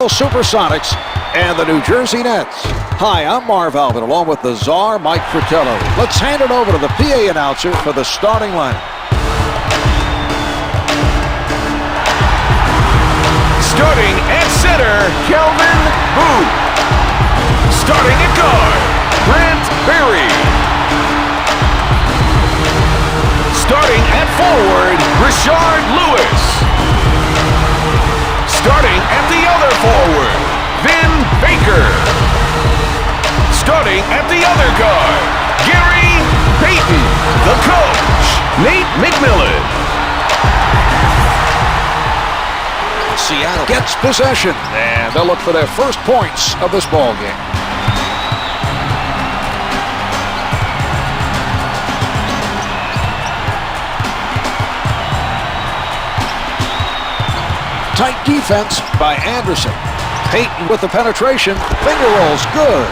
Supersonics and the New Jersey Nets. Hi, I'm Marv Alvin, along with the czar, Mike Fratello. Let's hand it over to the PA announcer for the starting lineup. Starting at center, Kelvin Booth. Starting at guard, Brent Berry. Starting at forward, Rashard Lewis. Starting at the other forward, Vin Baker. Starting at the other guard, Payton. The coach, Nate McMillan. Seattle gets possession, and they'll look for their first points of this ball game. Tight defense by Anderson. Payton with the penetration. Finger rolls good.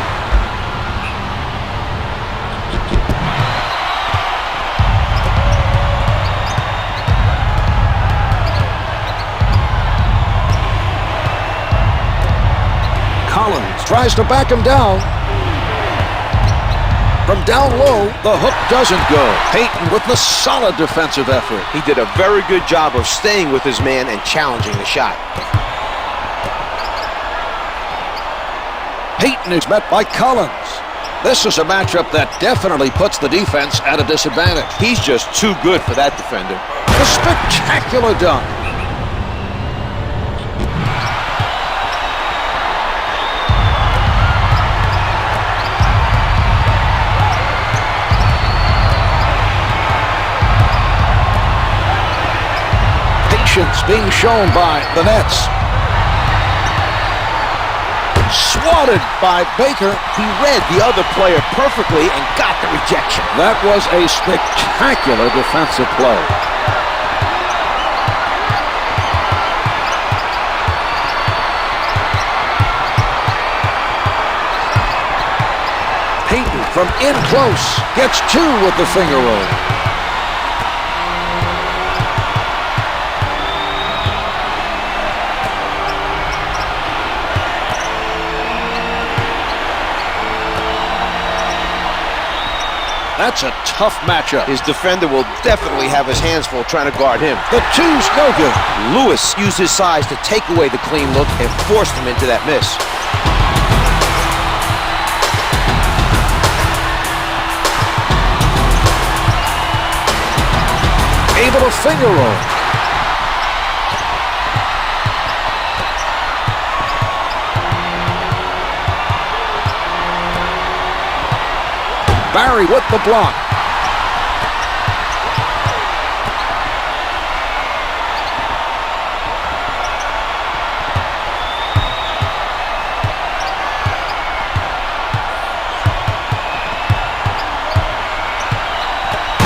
Collins tries to back him down. From down low, the hook doesn't go. Payton with the solid defensive effort. He did a very good job of staying with his man and challenging the shot. Payton is met by Collins. This is a matchup that definitely puts the defense at a disadvantage. He's just too good for that defender. A spectacular dunk. Being shown by the Nets. Swatted by Baker. He read the other player perfectly and got the rejection. That was a spectacular defensive play. Payton from in close gets two with the finger roll. That's a tough matchup. His defender will definitely have his hands full trying to guard him. The two's no good. Lewis used his size to take away the clean look and forced him into that miss. Able to finger roll. Barry with the block.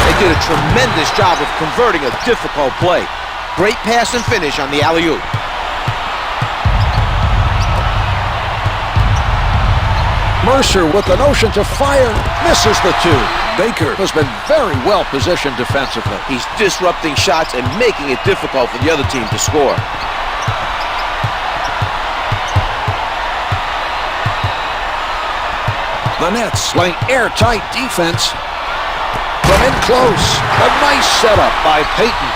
They did a tremendous job of converting a difficult play. Great pass and finish on the alley-oop. Mercer with the notion to fire, misses the two. Baker has been very well positioned defensively. He's disrupting shots and making it difficult for the other team to score. The Nets playing airtight defense. From in close, a nice setup by Payton.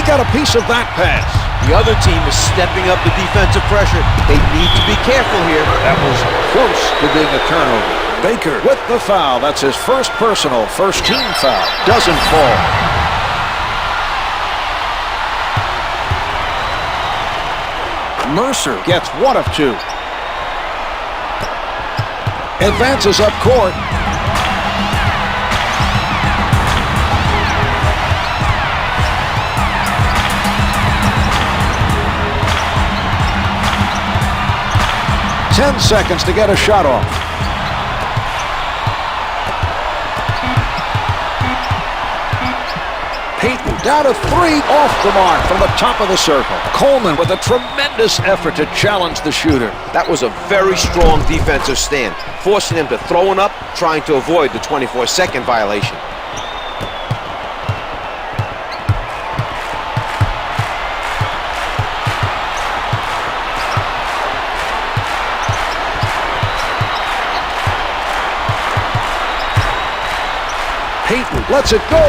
Got a piece of that pass. The other team is stepping up the defensive pressure. They need to be careful here. That was close to being a turnover. Baker with the foul. That's his first personal, first team foul. Doesn't fall. Mercer gets one of two. Advances up court. Ten seconds to get a shot off. Payton Down to 3, off the mark from the top of the circle. Coleman with a tremendous effort to challenge the shooter. That was a very strong defensive stand, forcing him to throw it up, trying to avoid the 24-second violation. Payton lets it go.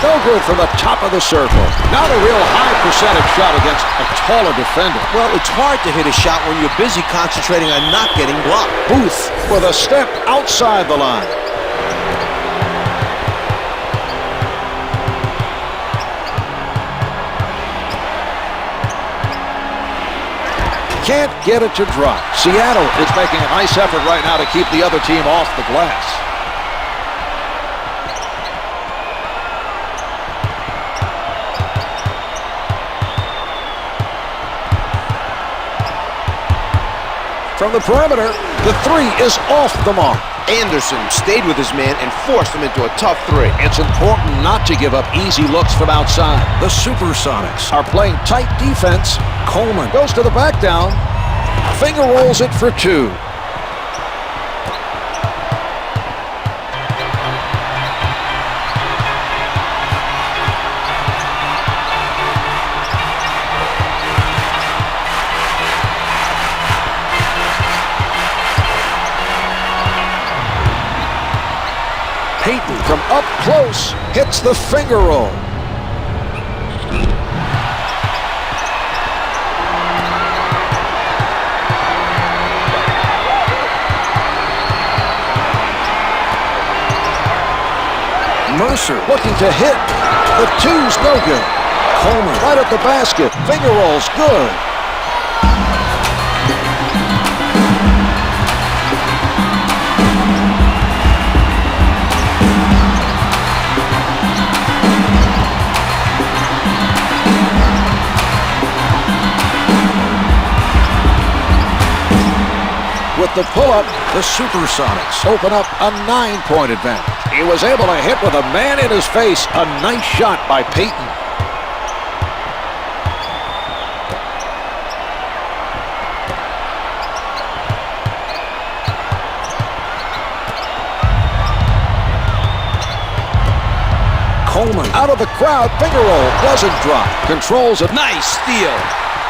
No good from the top of the circle. Not a real high percentage shot against a taller defender. Well, it's hard to hit a shot when you're busy concentrating on not getting blocked. Booth with a step outside the line. Can't get it to drop. Seattle is making a nice effort right now to keep the other team off the glass. From the perimeter, the 3 is off the mark. Anderson stayed with his man and forced him into a tough 3. It's important not to give up easy looks from outside. The Supersonics are playing tight defense. Coleman goes to the back down. Finger rolls it for 2. Payton from up close hits the finger roll. Mercer looking to hit. The 2's no good. Coleman right at the basket. Finger rolls good. With the pull-up, the Supersonics open up a 9-point advantage. He was able to hit with a man in his face. A nice shot by Payton. Coleman out of the crowd. Finger roll doesn't drop. Controls it. Nice steal.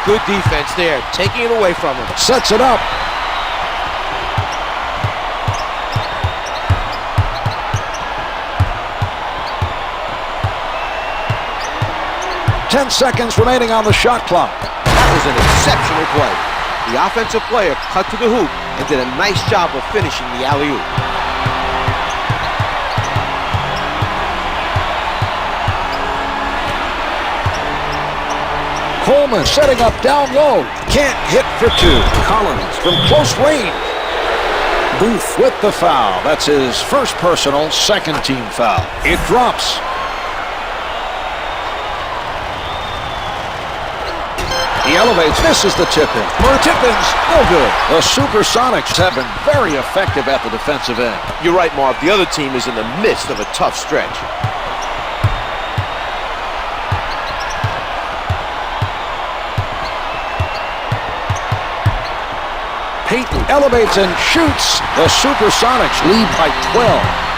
Good defense there, taking it away from him. Sets it up. Ten seconds remaining on the shot clock. That was an exceptional play. The offensive player cut to the hoop and did a nice job of finishing the alley-oop. Coleman setting up down low. Can't hit for 2. Collins from close range. Booth with the foul. That's his first personal, second team foul. It drops. He elevates, misses the tip-in. Tip-in's no good. The Supersonics have been very effective at the defensive end. You're right, Marv. The other team is in the midst of a tough stretch. Payton elevates and shoots. The Supersonics lead by 12.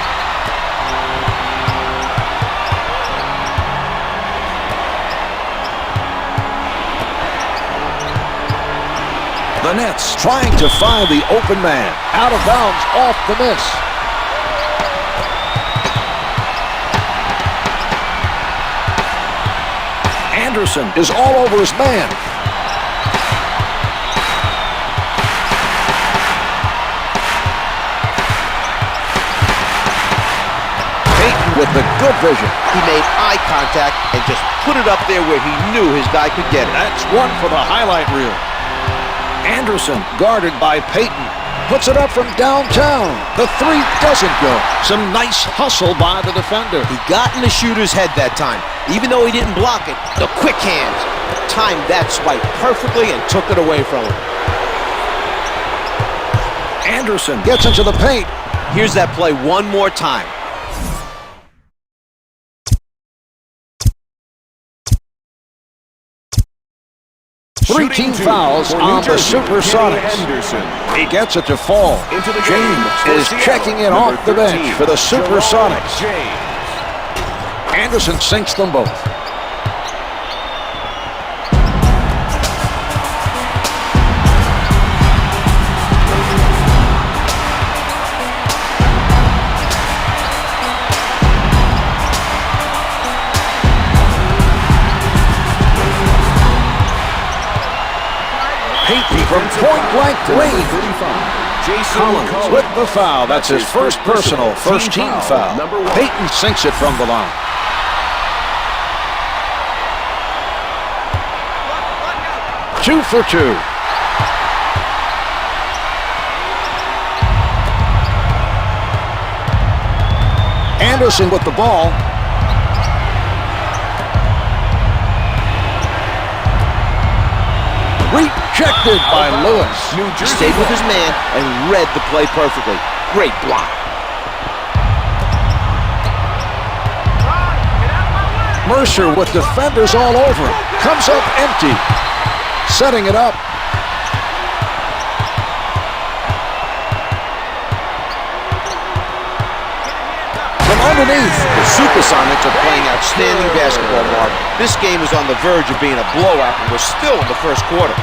The Nets trying to find the open man. Out of bounds, off the miss. Anderson is all over his man. Payton with the good vision. He made eye contact and just put it up there where he knew his guy could get it. That's one for the highlight reel. Anderson, guarded by Payton, puts it up from downtown. The 3 doesn't go. Some nice hustle by the defender. He got in the shooter's head that time. Even though he didn't block it, the quick hands timed that swipe perfectly and took it away from him. Anderson gets into the paint. Here's that play one more time. Three team fouls on the Supersonics. He gets it to fall. James is checking in off the bench for the Supersonics. Anderson sinks them both. Payton from point-blank range. Collins with the foul. That's his first personal, first team foul. Payton sinks it from the line. Two for two. Anderson with the ball. Rejected by Lewis. He stayed with his man and read the play perfectly. Great block. Mercer with defenders all over him. Comes up empty. Setting it up. From underneath. The Supersonics are playing outstanding basketball, Mark. This game is on the verge of being a blowout, and we're still in the first quarter.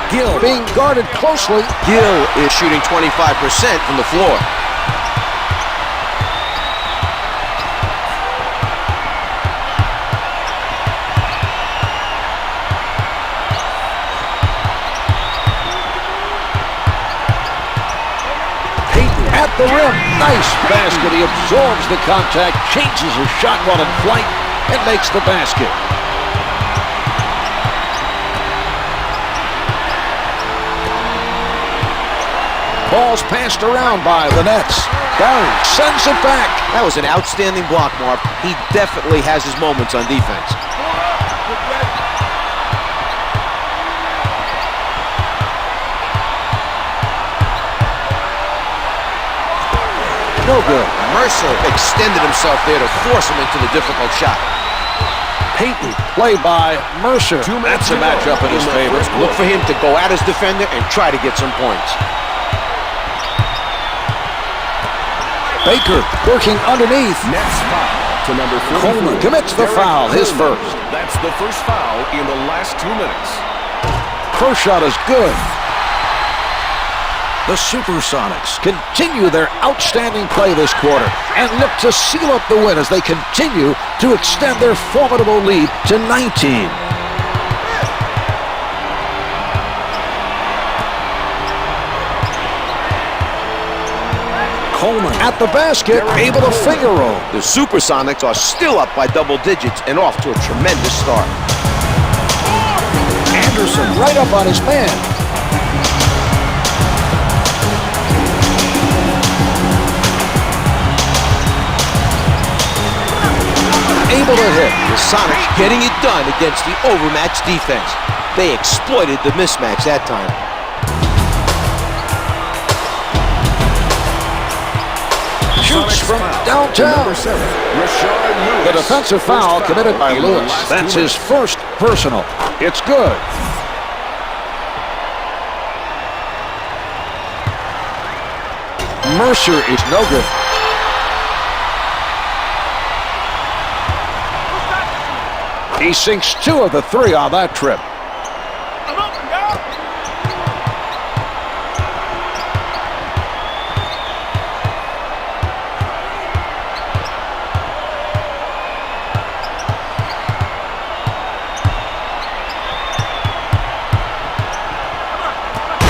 Gill being guarded closely. Gill is shooting 25% from the floor. At the rim, nice basket. He absorbs the contact, changes his shot while in flight, and makes the basket. Ball's passed around by the Nets. Barry sends it back. That was an outstanding block, Mark. He definitely has his moments on defense. No good. Mercer extended himself there to force him into the difficult shot. Payton played by Mercer. That's a matchup in his favor. Look for him to go at his defender and try to get some points. Baker working underneath. Next foul to number 4. Coleman commits the foul, his first. That's the first foul in the last 2 minutes. First shot is good. The Supersonics continue their outstanding play this quarter and look to seal up the win as they continue to extend their formidable lead to 19. Coleman at the basket, able to finger roll. The Supersonics are still up by double digits and off to a tremendous start. Anderson right up on his man. Able to hit. The Sonics getting it done against the overmatched defense. They exploited the mismatch that time. Shoots from downtown. The defensive foul committed by Lewis. That's his first personal. It's good. Mercer is no good. He sinks 2 of the 3 on that trip.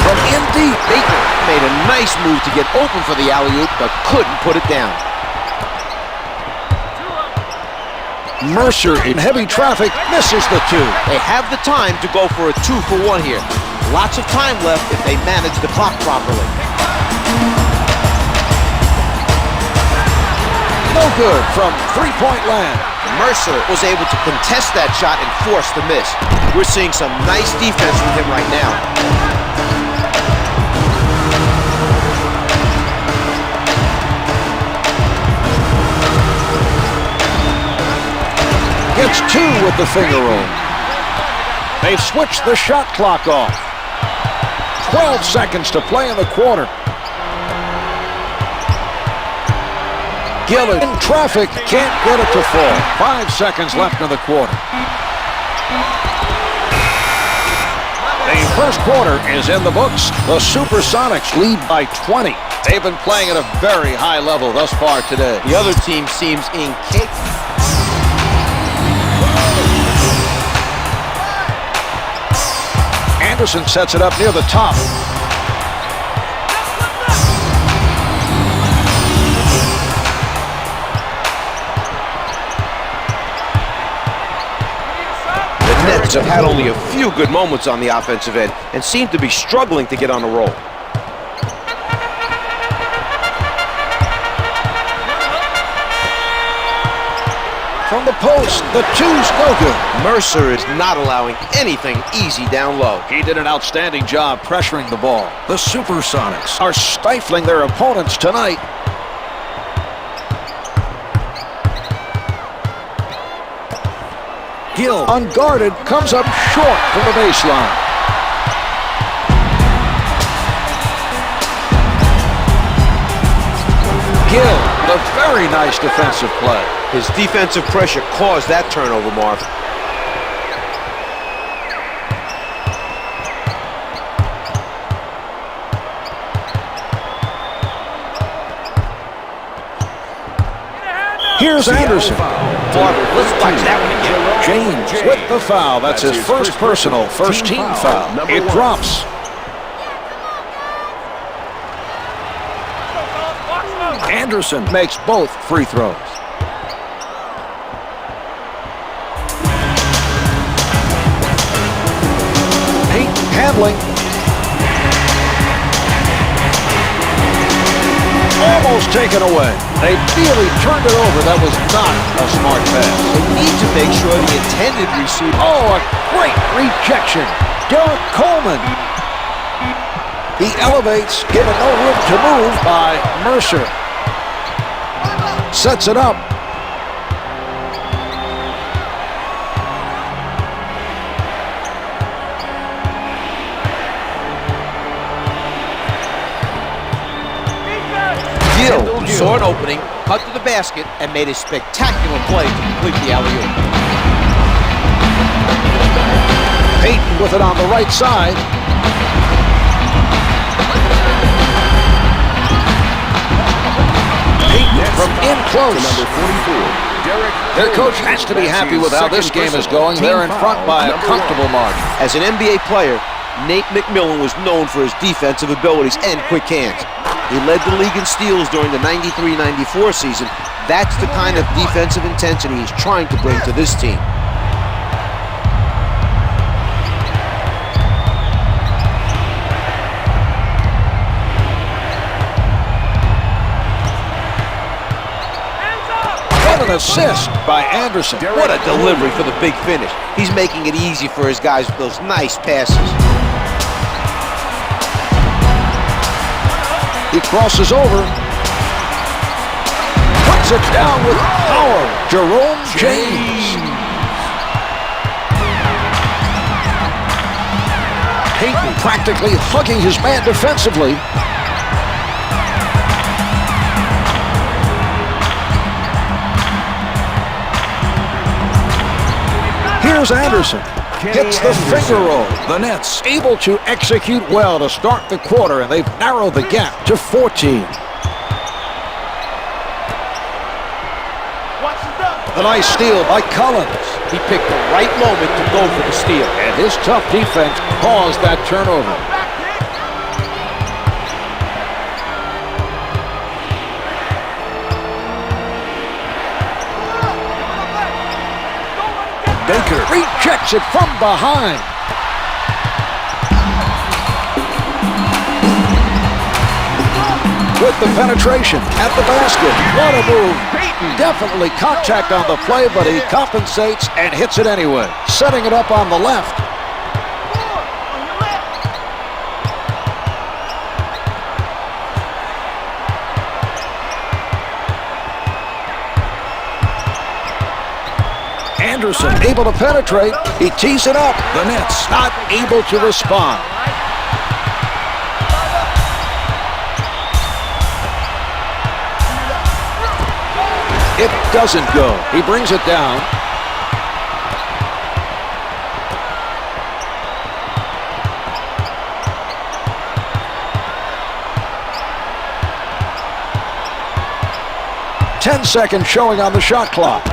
From in deep, Baker made a nice move to get open for the alley-oop, but couldn't put it down. Mercer in heavy traffic misses the 2. They have the time to go for a 2-for-1 here. Lots of time left if they manage the clock properly. No good from three-point land. Mercer was able to contest that shot and force the miss. We're seeing some nice defense from him right now. Gets Makes two with the finger roll. They've switched the shot clock off. 12 seconds to play in the quarter. Gillett in traffic, can't get it to fall. 5 seconds left in the quarter. The first quarter is in the books. The Supersonics lead by 20. They've been playing at a very high level thus far today. The other team seems incapable. Anderson sets it up near the top. The Nets have had only a few good moments on the offensive end and seem to be struggling to get on a roll. From the post, the two's no good. Mercer is not allowing anything easy down low. He did an outstanding job pressuring the ball. The Supersonics are stifling their opponents tonight. Gill, unguarded, comes up short from the baseline. Gill, with a very nice defensive play. His defensive pressure caused that turnover, Marv. Here's Anderson. Let's watch that one again. James with the foul. That's his first personal, first team foul. It drops. Anderson makes both free throws. Payton handling. Almost taken away. They really turned it over. That was not a smart pass. They need to make sure the intended receiver. Oh, a great rejection. Derrick Coleman. He elevates, given no room to move by Mercer. Sets it up. Gill saw an opening, cut to the basket, and made a spectacular play to complete the alley-oop. Payton with it on the right side. Payton from in close. Their coach has to be happy with how this game is going. They're in front by a comfortable margin. As an NBA player, Nate McMillan was known for his defensive abilities and quick hands. He led the league in steals during the 93-94 season. That's the kind of defensive intensity he's trying to bring to this team. What an assist by Anderson. What a delivery for the big finish. He's making it easy for his guys with those nice passes. He crosses over. Puts it down with power. Jerome James. Payton practically hugging his man defensively. Here's Anderson. Gets the finger roll. The Nets able to execute well to start the quarter, and they've narrowed the gap to 14. A nice steal by Collins. He picked the right moment to go for the steal. And his tough defense caused that turnover. Baker rejects it from behind. With the penetration at the basket. What a move. Definitely contact on the play, but he compensates and hits it anyway. Setting it up on the left. Anderson able to penetrate. He tees it up. The Nets not able to respond. It doesn't go. He brings it down. Ten-second showing on the shot clock.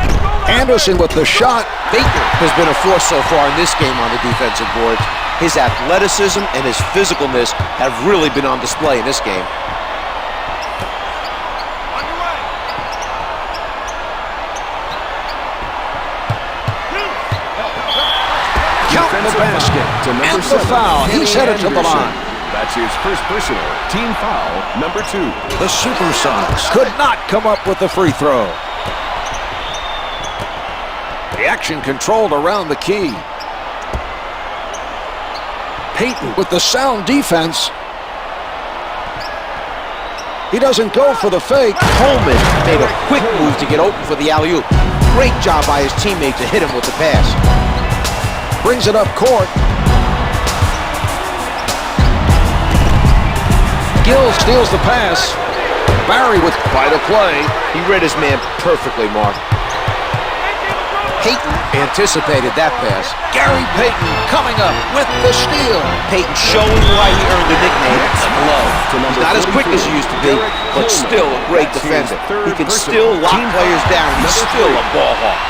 Anderson with the shot. Baker has been a force so far in this game on the defensive boards. His athleticism and his physicalness have really been on display in this game. Counting the basket. And the foul. He's headed to the line. That's his first personal. Team foul, number 2. The Super Sons could not come up with the free throw. The action controlled around the key. Payton with the sound defense. He doesn't go for the fake. Coleman made a quick move to get open for the alley-oop. Great job by his teammate to hit him with the pass. Brings it up court. Gill steals the pass. Barry with quite a play. He read his man perfectly, Mark. Payton anticipated that pass. Gary Payton coming up with the steal. Payton showing why he earned the nickname the Glove. He's not as quick as he used to be, but still a great defender. He can still lock players down. He's still a ball hawk.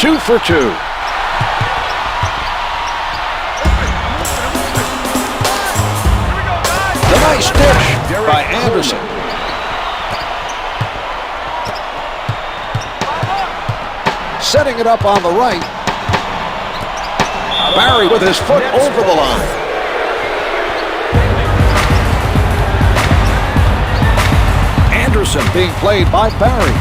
2 for 2. The nice dish by Anderson. Setting it up on the right. Barry with his foot over the line. Anderson being played by Barry.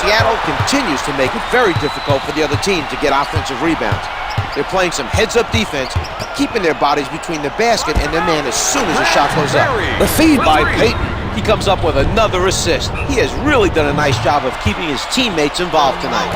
Seattle continues to make it very difficult for the other team to get offensive rebounds. They're playing some heads-up defense, keeping their bodies between the basket and their man as soon as the shot goes up. The feed by Payton. He comes up with another assist. He has really done a nice job of keeping his teammates involved tonight.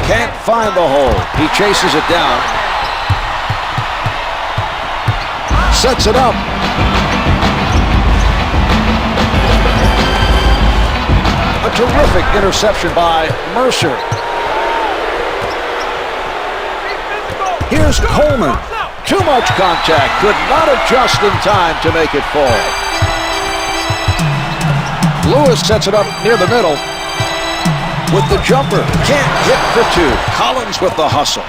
Can't find the hole. He chases it down. Sets it up. A terrific interception by Mercer. Here's Coleman. Too much contact. Could not adjust in time to make it fall. Lewis sets it up near the middle. With the jumper, can't hit for 2. Collins with the hustle.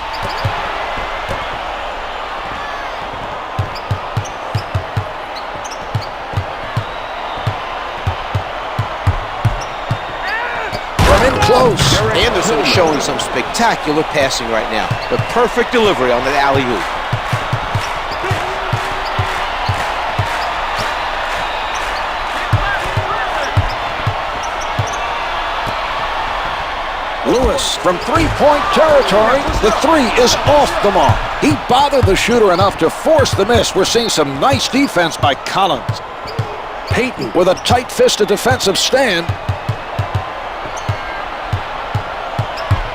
From in close. Anderson is showing some spectacular passing right now. The perfect delivery on the alley-oop. Lewis from three-point territory. The 3 is off the mark. He bothered the shooter enough to force the miss. We're seeing some nice defense by Collins. Payton with a tight-fisted defensive stand.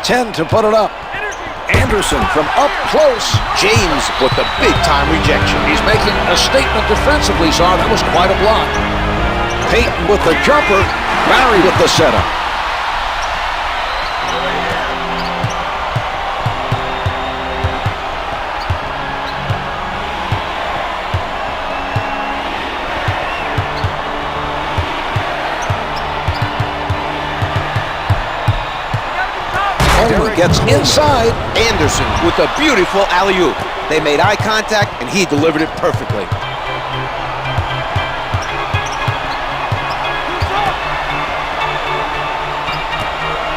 10 to put it up. Anderson from up close. James with the big-time rejection. He's making a statement defensively, so that was quite a block. Payton with the jumper. Barry with the setup. Coleman gets inside. Anderson with a beautiful alley-oop. They made eye contact, and he delivered it perfectly.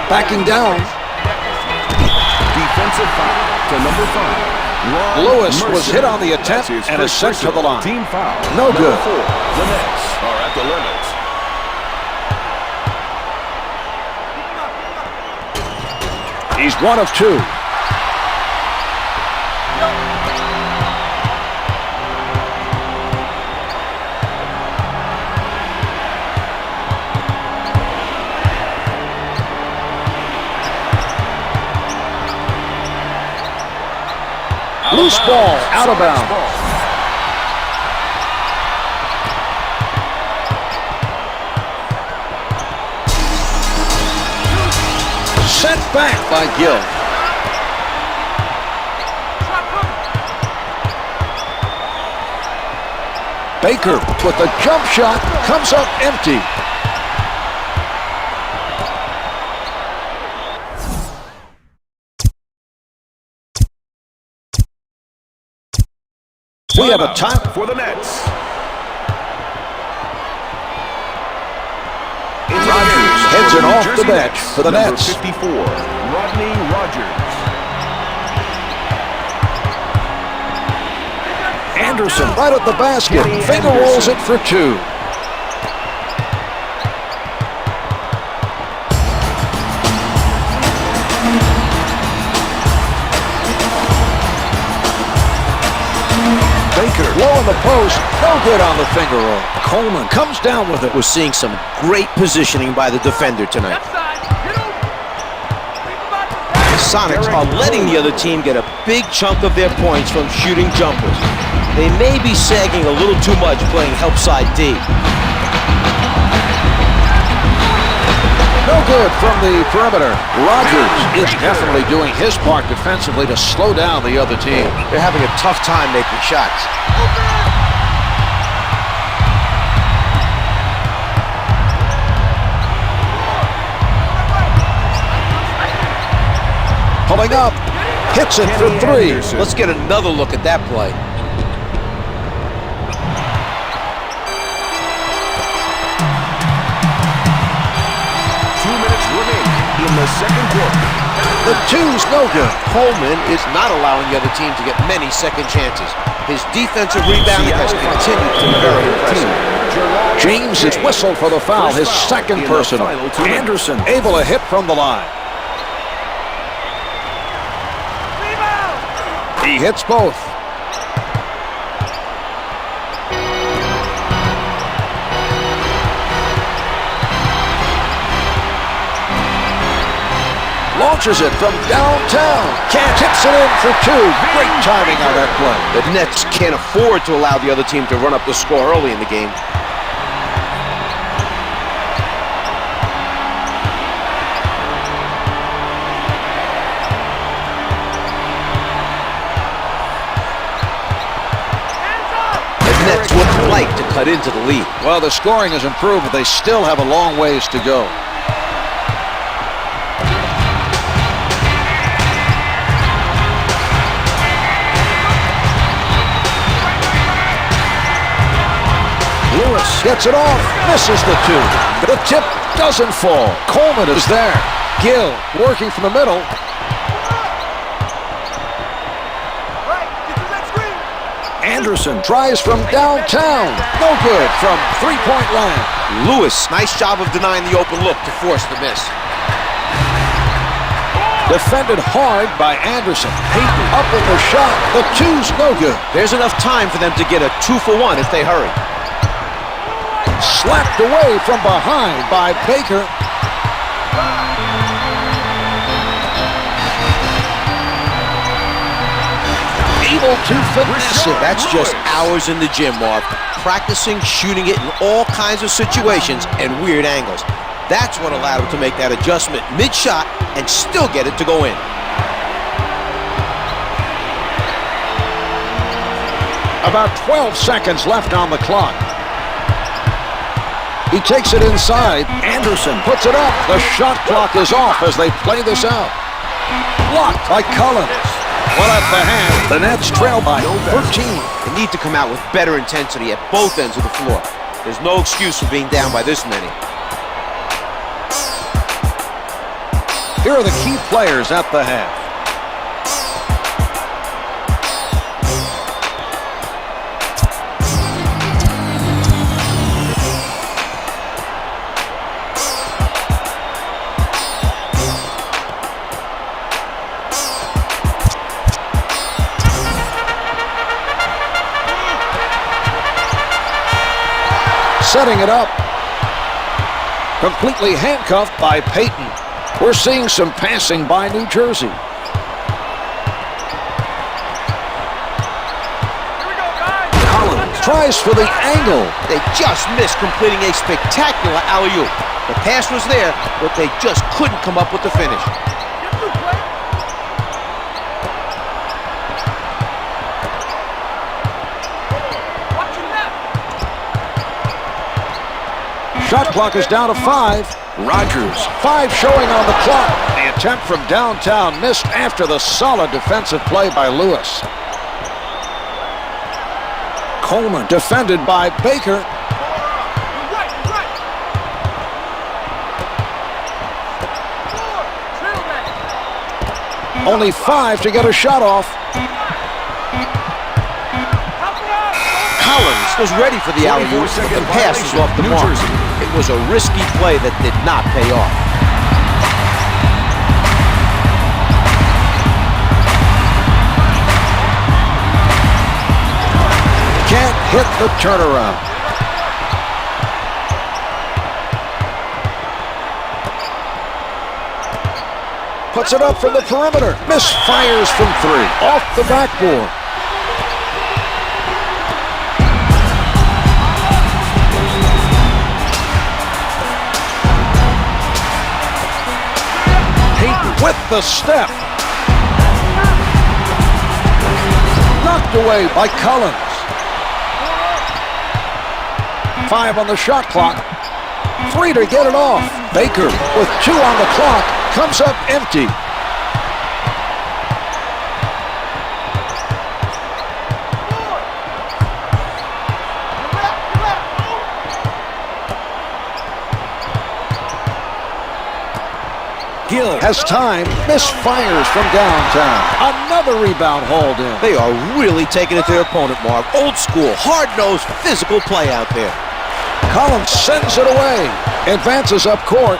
Backing down. Offensive foul to number 5. Lewis was hit on the attempt and is sent to the line. Team foul. No good. Number 4. The Nets are at the limit. He's 1 of 2. Loose ball, out of bounds. Sent back by Gill. Baker with a jump shot comes up empty. We have a time for the Nets. Rodgers heads it off the bench for the Nets. 54, Rodney Rogers. Anderson right at the basket. Finger rolls it for 2. Baker low on the post. No good on the finger roll. Coleman comes down with it. We're seeing some great positioning by the defender tonight. The Sonics are letting the other team get a big chunk of their points from shooting jumpers. They may be sagging a little too much playing help side D. No good from the perimeter. Rodgers is definitely doing his part defensively to slow down the other team. They're having a tough time making shots. Pulling up, hits it for 3. Let's get another look at that play. In the second quarter. The 2's no good. Coleman is not allowing the other team to get many second chances. His defensive rebounding has continued to be very impressive. James is whistled for the foul, his second personal. Anderson able to hit from the line. He hits both. Launches it from downtown. Can't hits it in for 2. Great timing on that play. The Nets can't afford to allow the other team to run up the score early in the game. The Nets would like to cut into the lead. Well, the scoring has improved, but they still have a long ways to go. Lewis gets it off, misses the 2. The tip doesn't fall. Coleman is there. Gill working from the middle. Anderson tries from downtown. No good from three-point line. Lewis, nice job of denying the open look to force the miss. Defended hard by Anderson. Payton up with the shot. The 2's no good. There's enough time for them to get a 2-for-1 if they hurry. Slapped away from behind by Baker. Able to finesse it. That's just hours in the gym, Mark. Practicing shooting it in all kinds of situations and weird angles. That's what allowed him to make that adjustment mid-shot and still get it to go in. About 12 seconds left on the clock. He takes it inside. Anderson puts it up. The shot clock is off as they play this out. Blocked by Collins. Well, at the hand, the Nets trail by 13. They need to come out with better intensity at both ends of the floor. There's no excuse for being down by this many. Here are the key players at the half. setting it up. Completely handcuffed by Payton. We're seeing some passing by New Jersey. Collins tries for the angle. They just missed completing a spectacular alley-oop. The pass was there, but they just couldn't come up with the finish. Shot clock is down to 5. Rodgers, 5 showing on the clock. The attempt from downtown missed after the solid defensive play by Lewis. Coleman defended by Baker. Only 5 to get a shot off. Collins was ready for the alley-oop, but the pass was off the mark. It was a risky play that did not pay off. Can't hit the turnaround. Puts it up from the perimeter. Misfires from 3. Off the backboard. Payton with the step. Knocked away by Collins. 5 on the shot clock. 3 to get it off. Baker with 2 on the clock comes up empty. Gill has time, misfires from downtown. Another rebound hauled in. They are really taking it to their opponent, Marv. Old school, hard-nosed, physical play out there. Collins sends it away. Advances up court.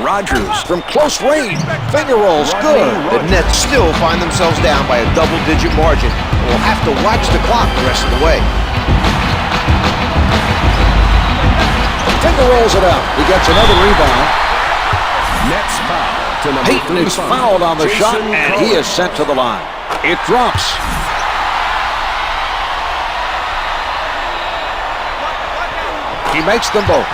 Rodgers from close range. Finger rolls good. The Nets still find themselves down by a double-digit margin. We'll have to watch the clock the rest of the way. Finger rolls it out. He gets another rebound. Next foul to number Payton is fouled on the shot, and he is sent to the line. It drops. He makes them both.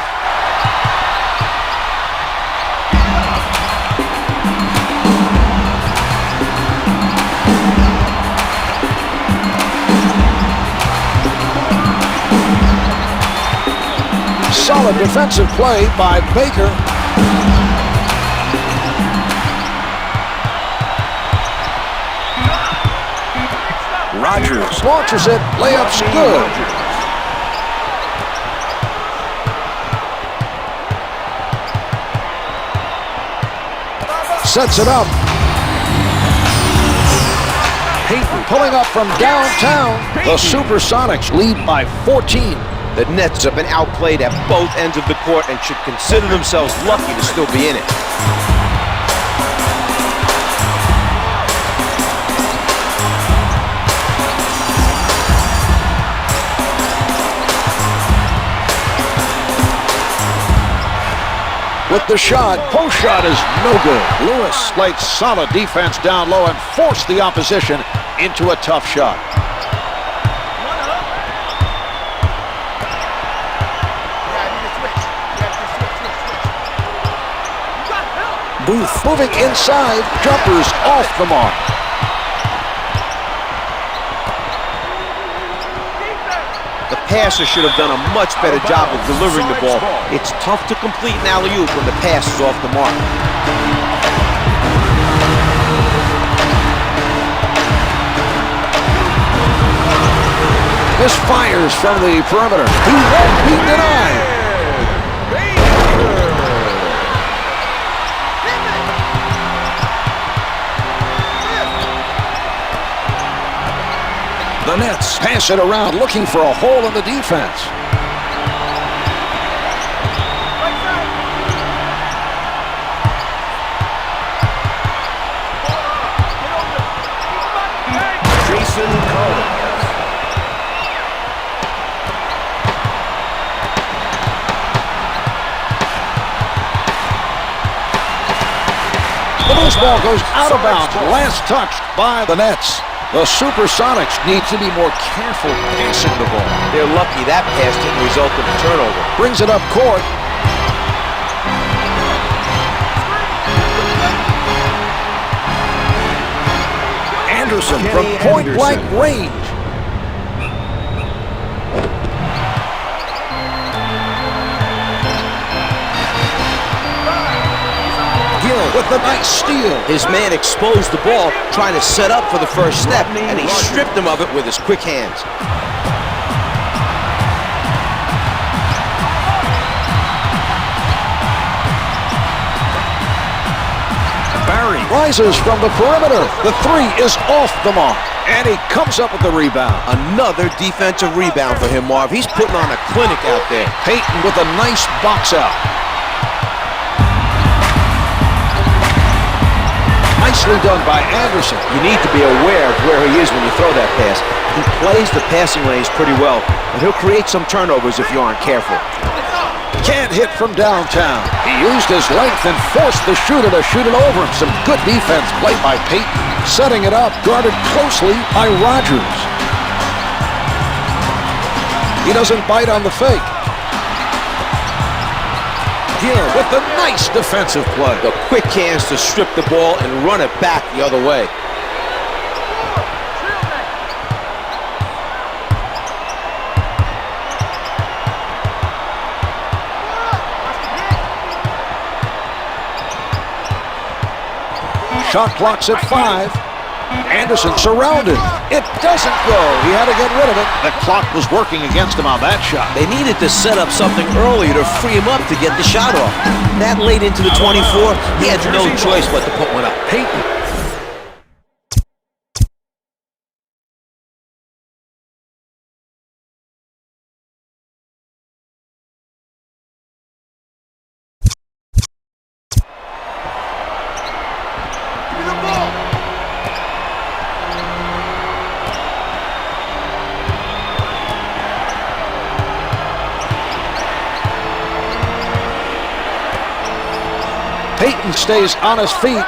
Solid defensive play by Baker. Rodgers launches it. Layup's good. Sets it up. Payton pulling up from downtown. The Supersonics lead by 14. The Nets have been outplayed at both ends of the court and should consider themselves lucky to still be in it. With the shot, post shot is no good. Lewis laid solid defense down low and forced the opposition into a tough shot. Booth moving inside, jumpers off the mark. The passer should have done a much better job of delivering the ball. It's tough to complete an alley-oop when the pass is off the mark. Misfires from the perimeter. He won't be denied. The Nets pass it around, looking for a hole in the defense. The loose ball goes out of bounds. Last touched by the Nets. The Supersonics need to be more careful passing the ball. They're lucky that pass didn't result in a turnover. Brings it up court. Anderson from point-blank range. With a nice steal. His man exposed the ball, trying to set up for the first step, and he stripped him of it with his quick hands. Barry rises from the perimeter. The three is off the mark, and he comes up with the rebound. Another defensive rebound for him, Marv. He's putting on a clinic out there. Payton with a nice box out. Nicely done by Anderson. You need to be aware of where he is when you throw that pass. He plays the passing lanes pretty well, and he'll create some turnovers if you aren't careful. Can't hit from downtown. He used his length and forced the shooter to shoot it over him. Some good defense played by Payton. Setting it up, guarded closely by Rogers. He doesn't bite on the fake. Here with the nice defensive play. The quick hands to strip the ball and run it back the other way. Shot clock's at 5. Anderson surrounded. It doesn't go. He had to get rid of it. The clock was working against him on that shot. They needed to set up something earlier to free him up to get the shot off. That late into the 24, he had no choice but to put one up. Payton. Payton stays on his feet.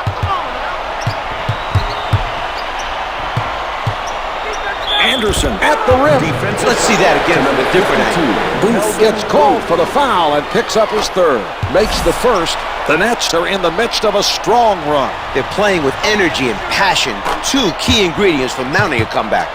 Anderson at the rim. Let's see that again from a different angle. Booth gets called for the foul and picks up his third. Makes the first. The Nets are in the midst of a strong run. They're playing with energy and passion, two key ingredients for mounting a comeback.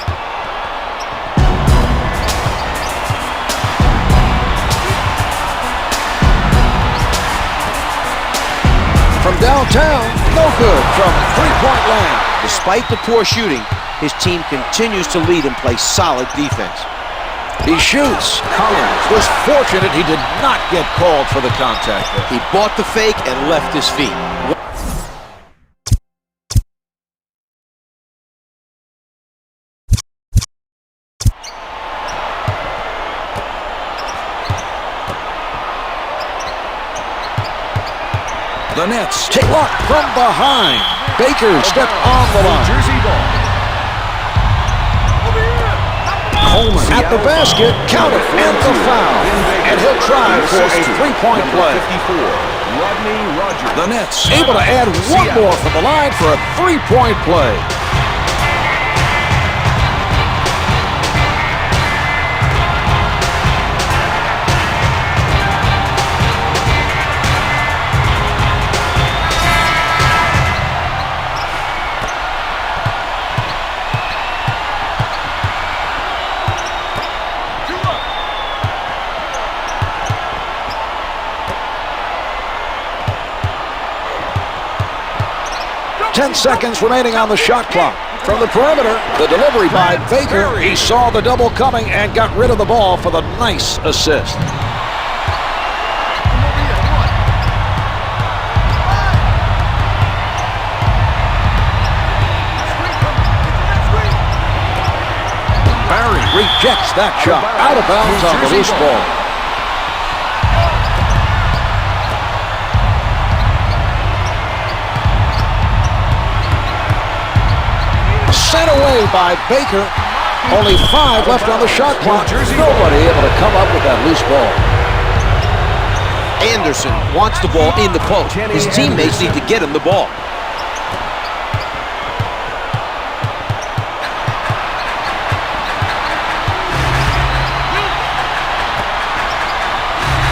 From downtown, no good from three-point land. Despite the poor shooting, his team continues to lead and play solid defense. He shoots. Collins was fortunate he did not get called for the contact there. He bought the fake and left his feet. The Nets take luck from behind. Baker stepped on the line. Jersey ball. Coleman at the basket, count it, and the foul. And he'll try for a three-point play. 54, Rodney Rogers. The Nets able to add one more from the line for a three-point play. Ten seconds remaining on the shot clock. From the perimeter, the delivery by Baker. He saw the double coming and got rid of the ball for the nice assist. Barry rejects that shot. Out of bounds on the loose ball. Sent away by Baker. Only 5 left on the shot clock. Nobody able to come up with that loose ball. Anderson wants the ball in the post. His teamates need to get him the ball.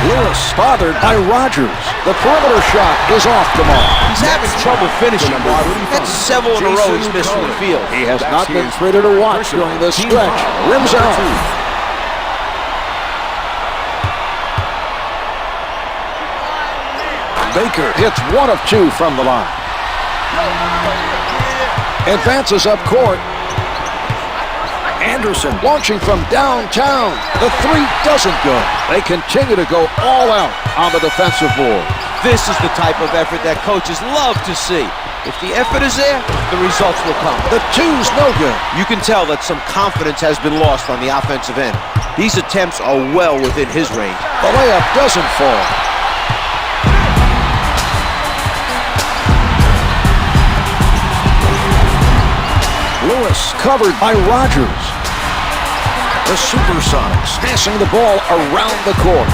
Lewis bothered by Rodgers. The perimeter shot is off the mark. He's having trouble finishing, Marvin. That's several in a row he's missed from the field. He has not been pretty to watch during this stretch. Rims out. Baker hits 1 of 2 from the line. Advances up court. Anderson launching from downtown. The 3 doesn't go. They continue to go all out on the defensive board. This is the type of effort that coaches love to see. If the effort is there, the results will come. The 2's no good. You can tell that some confidence has been lost on the offensive end. These attempts are well within his range. The layup doesn't fall. Lewis covered by Rodgers. The Supersonics passing the ball around the court.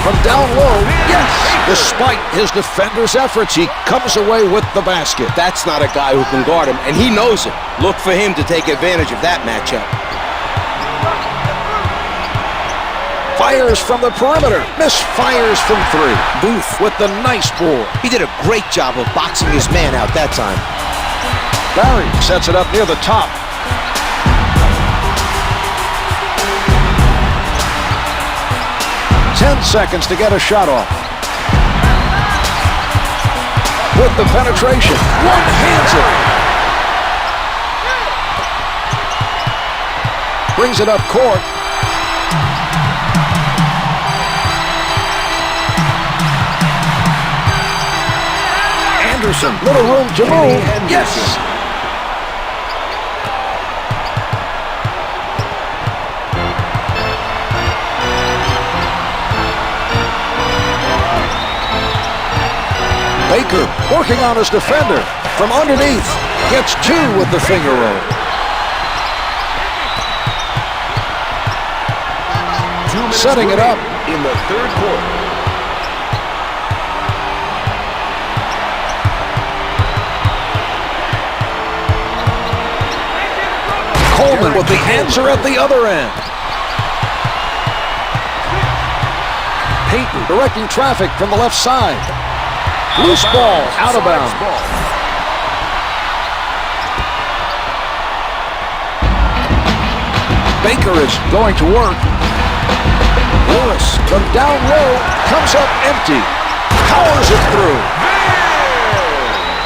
From down low, yes! Despite his defender's efforts, he comes away with the basket. That's not a guy who can guard him, and he knows it. Look for him to take advantage of that matchup. Fires from the perimeter. Misfires from 3. Booth with the nice board. He did a great job of boxing his man out that time. Barry sets it up near the top. Ten seconds to get a shot off. With the penetration. One-hands it. Brings it up court. Anderson, little room to move. Yes! Baker working on his defender from underneath. Gets 2 with the finger roll. 2 minutes Setting it up in the 3rd quarter. Coleman with the answer at the other end. Payton directing traffic from the left side. Loose ball, out of bounds. Baker is going to work. Lewis from down low comes up empty. Powers it through.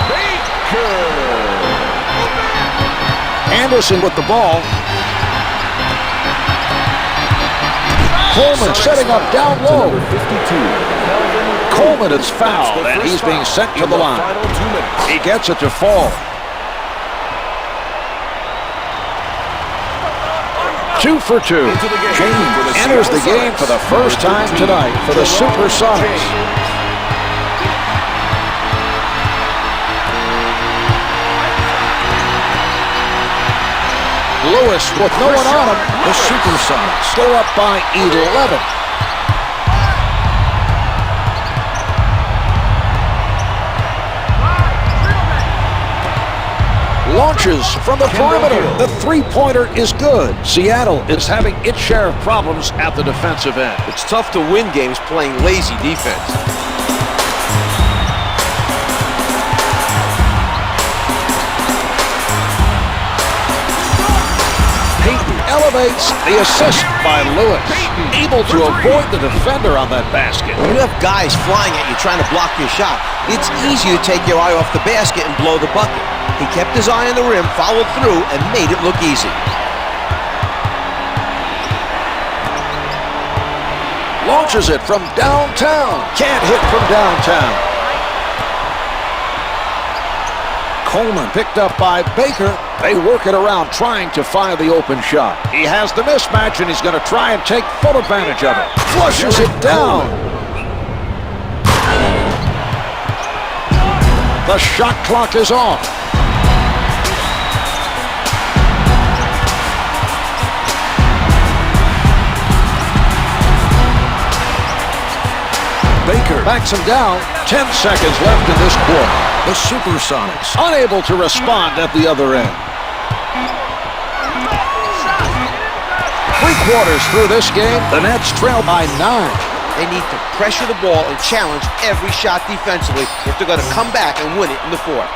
Baker. Anderson with the ball. Coleman setting up down low. Coleman is fouled, and he's being sent to the line. He gets it to fall. 2 for 2. James enters the game for the first time tonight for the Supersonics. Lewis with no one on him. The Supersonics go up by 11. Launches from the perimeter. The 3-pointer is good. Seattle is having its share of problems at the defensive end. It's tough to win games playing lazy defense. Payton elevates the assist by Lewis. Able to avoid the defender on that basket. When you have guys flying at you trying to block your shot, it's easy to take your eye off the basket and blow the bucket. He kept his eye on the rim, followed through, and made it look easy. Launches it from downtown. Can't hit from downtown. Coleman picked up by Baker. They work it around, trying to find the open shot. He has the mismatch, and he's going to try and take full advantage of it. Flushes it down. The shot clock is off. Baker backs him down. 10 seconds left in this quarter. The Supersonics unable to respond at the other end. 3 quarters through this game, the Nets trail by 9. They need to pressure the ball and challenge every shot defensively if they're going to come back and win it in the fourth.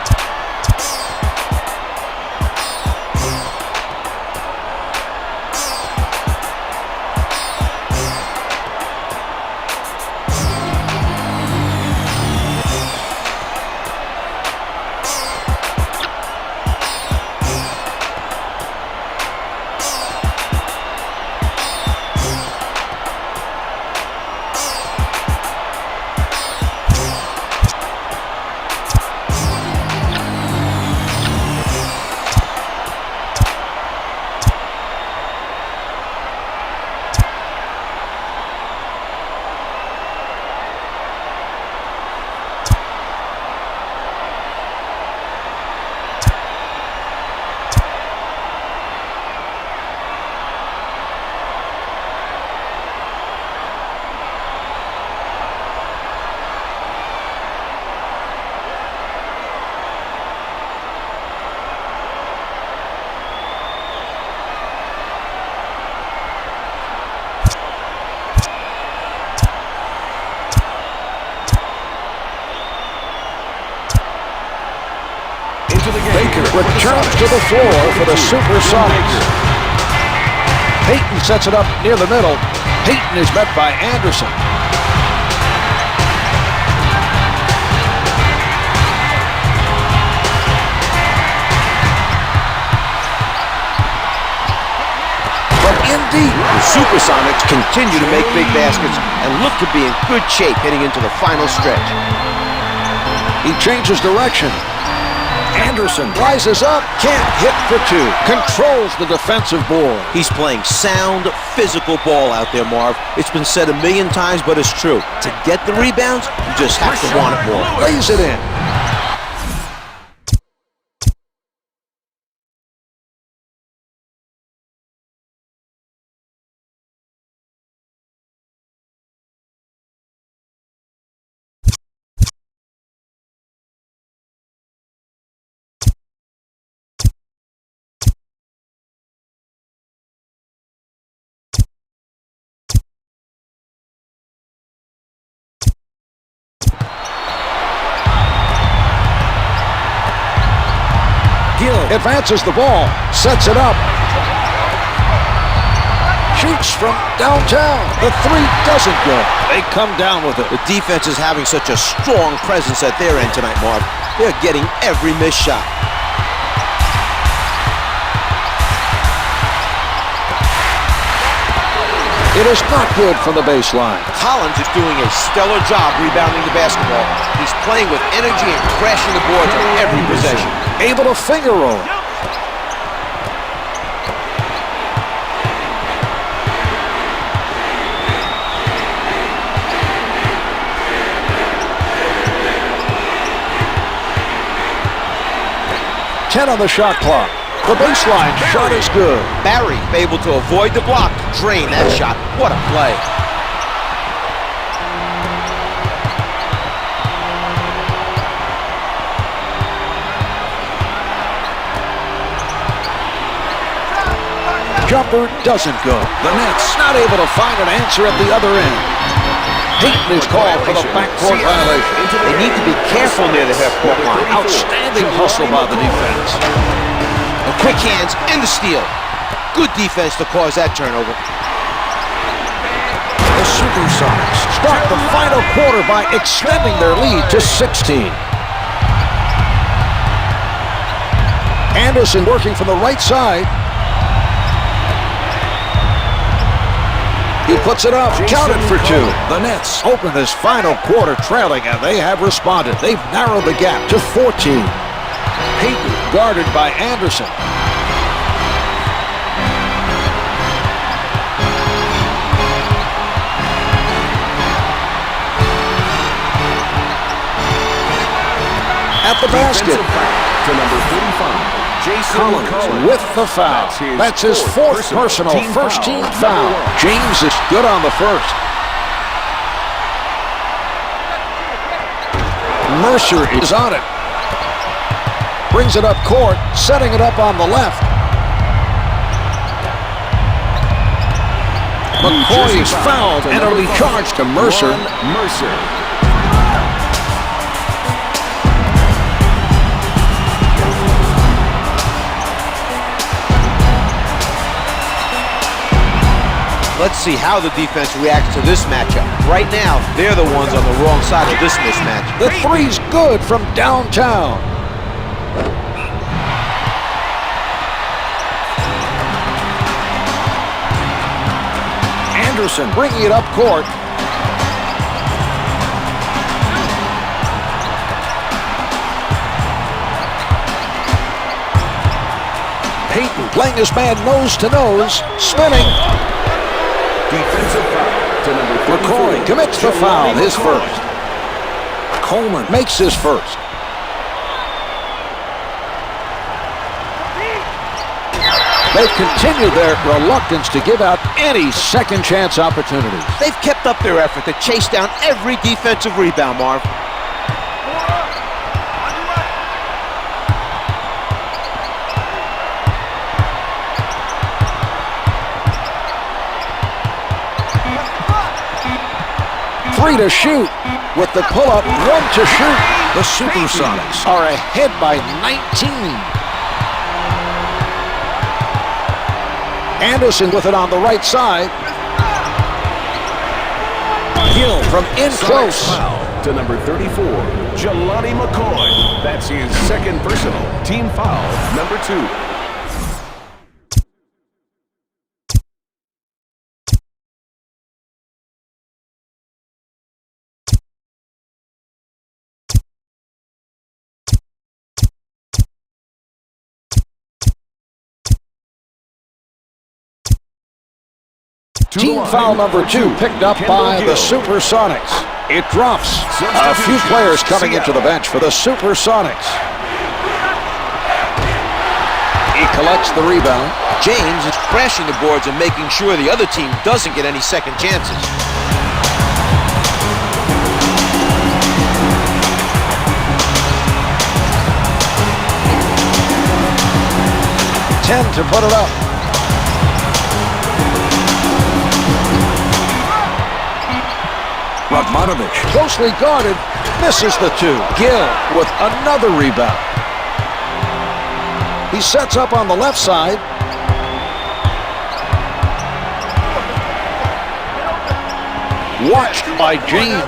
Baker returns to the floor for the Supersonics. Payton sets it up near the middle. Payton is met by Anderson. From in deep, the Supersonics continue to make big baskets and look to be in good shape heading into the final stretch. He changes direction. Anderson rises up, can't hit for two, controls the defensive board. He's playing sound, physical ball out there, Marv. It's been said a million times, but it's true. To get the rebounds, you just have to want it more. Lays it in. Advances the ball, sets it up. Shoots from downtown. The three doesn't go. They come down with it. The defense is having such a strong presence at their end tonight, Marv. They're getting every missed shot. It is not good from the baseline. Collins is doing a stellar job rebounding the basketball. He's playing with energy and crashing the boards on every possession. Able to finger roll. Ten on the shot clock. The baseline shot is good. Barry able to avoid the block, drain that shot. What a play. Jumper doesn't go. The Nets not able to find an answer at the other end. Payton is called for the backcourt violation. They need to be careful near the half-court line. Outstanding hustle by the defense. Quick hands and the steal. Good defense to cause that turnover. The Supersonics start the final quarter by extending their lead to 16. Anderson working from the right side. He puts it up, counted for two. The Nets open this final quarter trailing, and they have responded. They've narrowed the gap to 14. Payton guarded by Anderson. At the basket. To number 35. Collins with the foul. That's his fourth personal first team foul. James is good on the first. Mercer is on it. Brings it up court, setting it up on the left. McCoy is fouled, and it'll be charged to Mercer. Let's see how the defense reacts to this matchup. Right now, they're the ones on the wrong side of this mismatch. The three's good from downtown. Anderson bringing it up court. Payton playing his man nose to nose, spinning. Defensive foul to number 34. McCoy commits the foul, his first. Coleman makes his first. They've continued their reluctance to give out any second chance opportunities. They've kept up their effort to chase down every defensive rebound, Marv. Three to shoot. With the pull-up, one to shoot. The Supersonics are ahead by 19. Anderson with it on the right side. Hill from in close. Foul to number 34, Jelani McCoy. That's his second personal. Team foul, number 2. Team foul number 2 picked up by the Supersonics. It drops. A few players coming into the bench for the Supersonics. He collects the rebound. James is crashing the boards and making sure the other team doesn't get any second chances. Ten to put it up. Radmanovich, closely guarded, misses the two. Gill with another rebound. He sets up on the left side. Watched by James.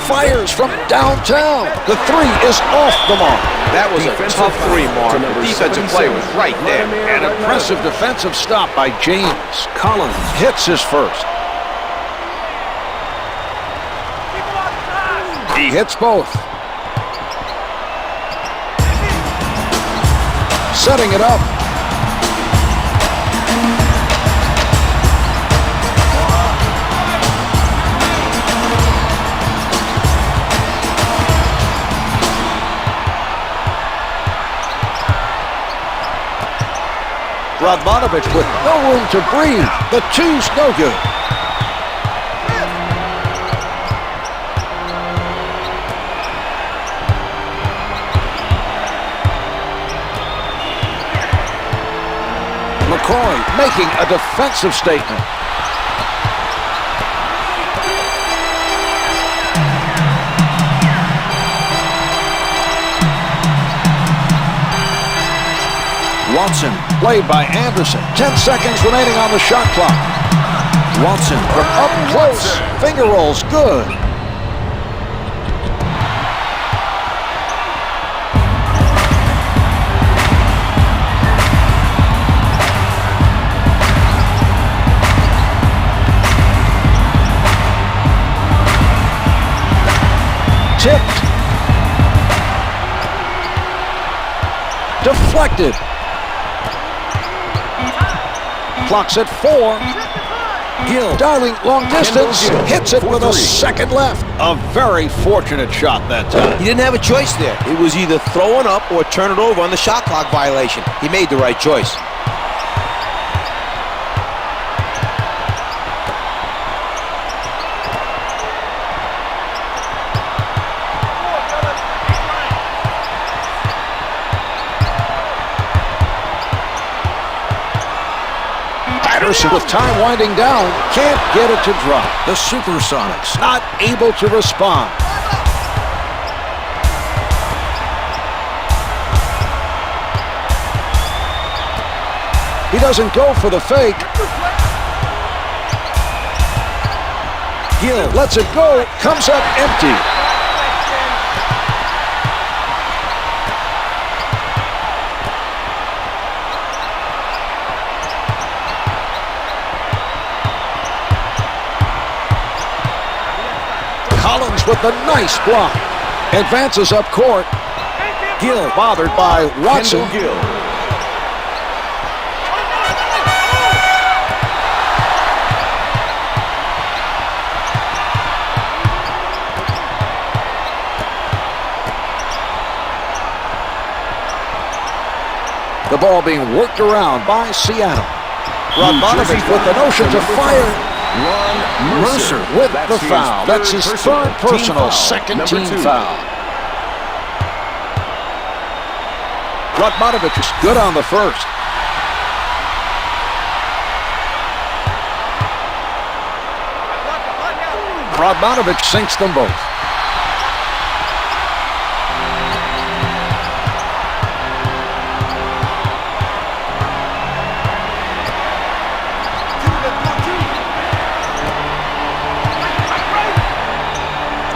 Fires from downtown. The three is off the mark. That was a tough three, Mark. The defensive play was right there. An impressive defensive stop by James. Collins hits his first. He hits both. Setting it up. Radmanovich with no room to breathe. The two's no good. McCoy making a defensive statement. Watson, played by Anderson. 10 seconds remaining on the shot clock. Watson from up close. Finger rolls good. Tipped. Deflected. Clock's at 4. Gill, darting long distance, hits it with a second left. A very fortunate shot that time. He didn't have a choice there. It was either throw it up or turn it over on the shot clock violation. He made the right choice. Anderson with time winding down. Can't get it to drop. The Supersonics not able to respond. He doesn't go for the fake. Gill lets it go. Comes up empty. Collins with a nice block. Advances up court. Gill bothered by Watson. Kendall Gill. The ball being worked around by Seattle. Rodmanovich with the notion to fire. Ron Mercer with the foul. That's his third personal, second team foul. Rodmanovich is good on the first. Rodmanovich sinks them both.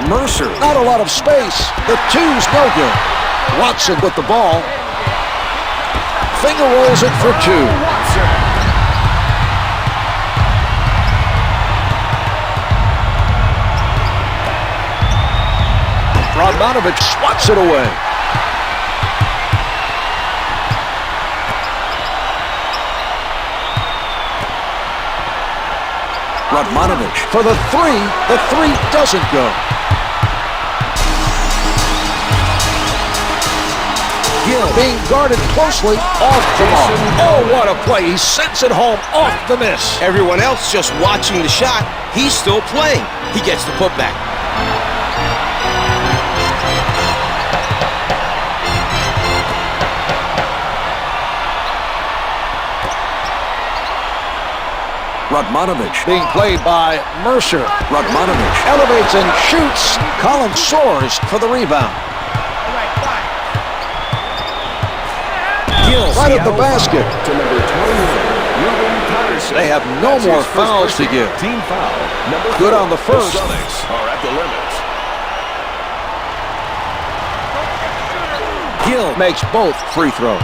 Mercer, not a lot of space. The two's no good. Watson with the ball. Finger rolls it for two. Rodmanovich swats it away. Rodmanovich for the three. The three doesn't go. Gill being guarded closely off the mark. Oh, what a play. He sends it home off the miss. Everyone else just watching the shot. He's still playing. He gets the putback. Rodmanovich being played by Mercer. Rodmanovich elevates and shoots. Collins soars for the rebound. Gill right at the basket. To number 21, they have no more fouls to give. Team foul. Number Good on the first. The Sonics are at the limit. Gill makes both free throws.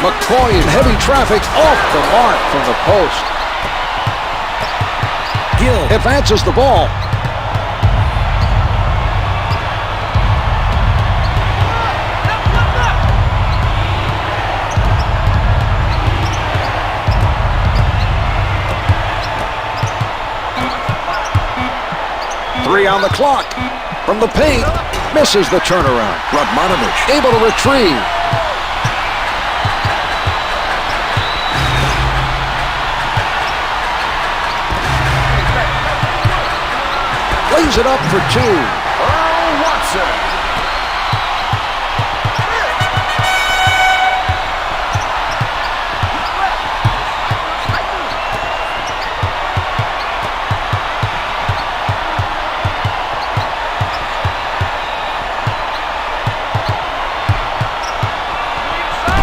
McCoy in heavy traffic off the mark from the post. Gill advances the ball. Three on the clock. From the paint, misses the turnaround. Rodmanovich able to retrieve. Lays it up for two. Earl Watson.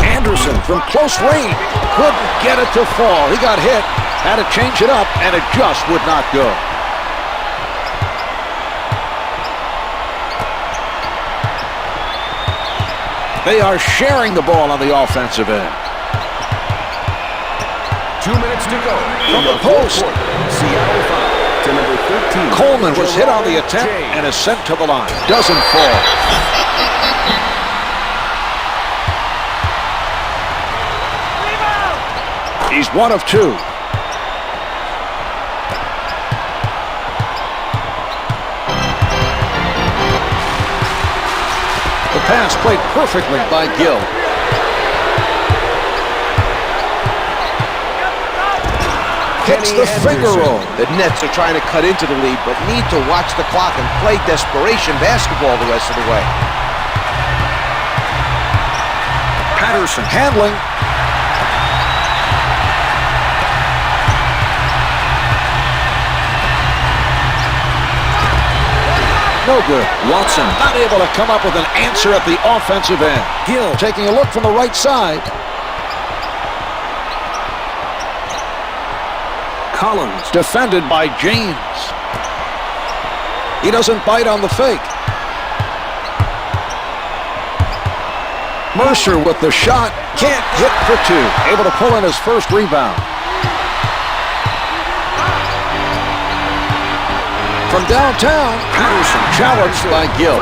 Anderson from close range. Couldn't get it to fall. He got hit. Had to change it up, and it just would not go. They are sharing the ball on the offensive end. 2 minutes to go. From the post. Seattle foul to number 13. Coleman was hit on the attempt and is sent to the line. Doesn't fall. He's 1 of 2. The pass played perfectly by Gill. Hits the finger roll. The Nets are trying to cut into the lead, but need to watch the clock and play desperation basketball the rest of the way. Patterson handling. No good. Watson not able to come up with an answer at the offensive end. Gill taking a look from the right side. Collins defended by James. He doesn't bite on the fake. Mercer with the shot. Can't hit for 2. Able to pull in his first rebound. From downtown, Patterson challenged by Gill.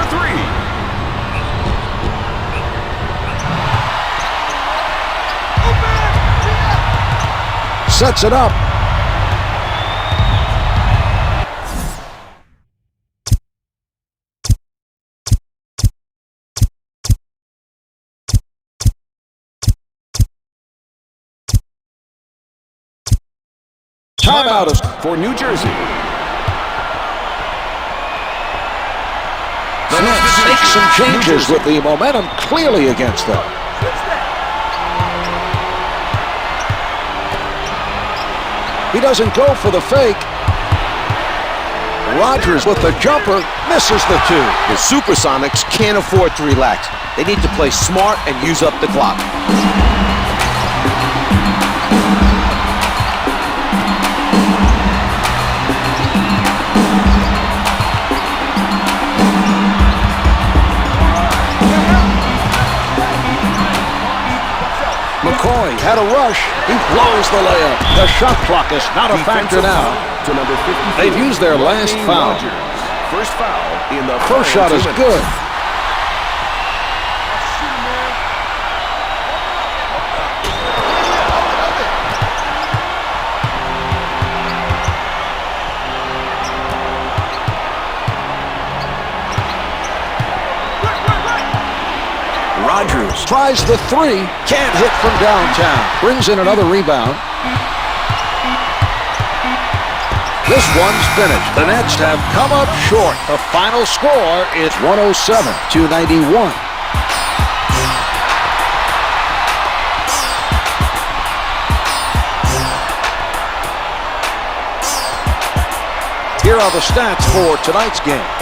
Sets it up. Timeout for New Jersey. Make some changes with the momentum clearly against them. He doesn't go for the fake. Rodgers with the jumper misses the 2. The Supersonics can't afford to relax. They need to play smart and use up the clock. McCoy had a rush. He blows the layup. The shot clock is not a factor now. To number 54. They've used their last foul. First foul in the first shot is good. Rodgers tries the 3, can't hit from downtown. Brings in another rebound. This one's finished. The Nets have come up short. The final score is 107-91. Here are the stats for tonight's game.